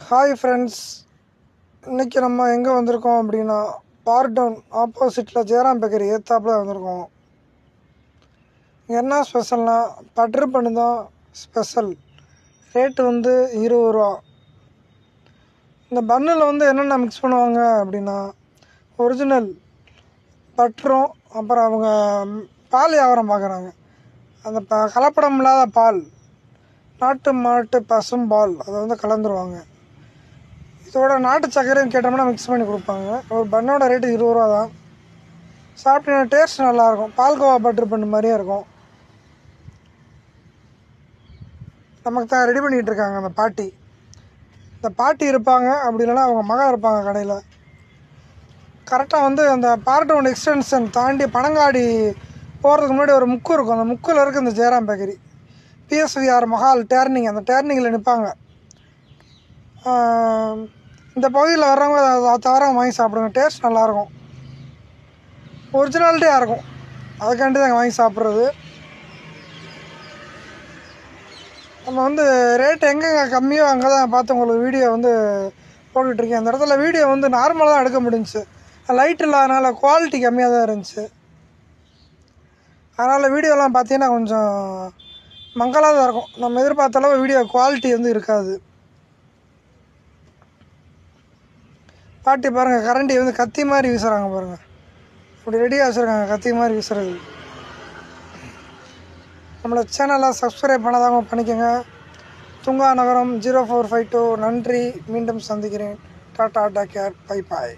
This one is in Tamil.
ஹாய் ஃப்ரெண்ட்ஸ், இன்றைக்கி நம்ம எங்கே வந்திருக்கோம் அப்படின்னா பார்டவுன் ஆப்போசிட்டில் ஜெயராம் பேக்கரி ஏத்தாப்பில் வந்திருக்கோம். என்ன ஸ்பெஷல்னால் பட்டர் பண்ணு தான் ஸ்பெஷல். ரேட்டு வந்து 20 ரூபா. இந்த பன்னில் வந்து என்னென்ன மிக்ஸ் பண்ணுவாங்க அப்படின்னா ஒரிஜினல் பட்டரும், அப்புறம் அவங்க பால் வியாபாரம் பார்க்குறாங்க. அந்த கலப்படம் இல்லாத பால், நாட்டு மாட்டு பசும் பால் அதை வந்து கலந்துருவாங்க. இதோட நாட்டு சர்க்கரையும் கேட்டோம்னா மிக்ஸ் பண்ணி கொடுப்பாங்க. ஒரு பன்னோட ரேட்டு 20 ரூபா தான். சாப்பிட்டீங்கன்னா டேஸ்ட் நல்லாயிருக்கும். பால்கோவா பட்டர் பண்ண மாதிரியே இருக்கும். நமக்கு தான் ரெடி பண்ணிகிட்டு இருக்காங்க அந்த பாட்டி. இந்த பாட்டி இருப்பாங்க, அப்படி இல்லைன்னா அவங்க மகன் இருப்பாங்க கடையில். கரெக்டாக வந்து அந்த பார்டவுன் எக்ஸ்டென்ஷன் தாண்டி பனங்காடி போகிறதுக்கு முன்னாடி ஒரு முக்கு இருக்கும். அந்த முக்கில் இருக்குது இந்த Jayaram bakery. PSVR Mahal turning, அந்த டேர்னிங்கில் நிற்பாங்க. இந்த பகுதியில் வர்றவங்க அதை தவிர வாங்கி சாப்பிடுங்க. டேஸ்ட் நல்லாயிருக்கும், ஒரிஜினாலிட்டியாக இருக்கும். அதுக்காண்டி தான் வாங்கி சாப்பிட்றது. நம்ம வந்து ரேட்டு எங்கெங்கே கம்மியோ அங்கே தான் பார்த்து உங்களுக்கு வீடியோ வந்து போட்டுட்ருக்கேன். அந்த இடத்துல வீடியோ வந்து நார்மலாக தான் எடுக்க முடிஞ்சிச்சு. லைட் இல்லாதனால குவாலிட்டி கம்மியாக தான் இருந்துச்சு. அதனால் வீடியோலாம் பார்த்தீங்கன்னா கொஞ்சம் மங்கலாக தான் இருக்கும். நம்ம எதிர்பார்த்த அளவு வீடியோ குவாலிட்டி வந்து இருக்காது. பாட்டி பாருங்கள், கரண்டி வந்து கத்தி மாதிரி வீசுகிறாங்க பாருங்கள். இப்படி ரெடியாக வச்சுருக்காங்க, கத்தி மாதிரி வீசுறது. நம்மளோட சேனலை சப்ஸ்கிரைப் பண்ணாதவங்க பண்ணிக்கோங்க. துங்கா நகரம் 0452. நன்றி, மீண்டும் சந்திக்கிறேன். Tata, take care, bye bye.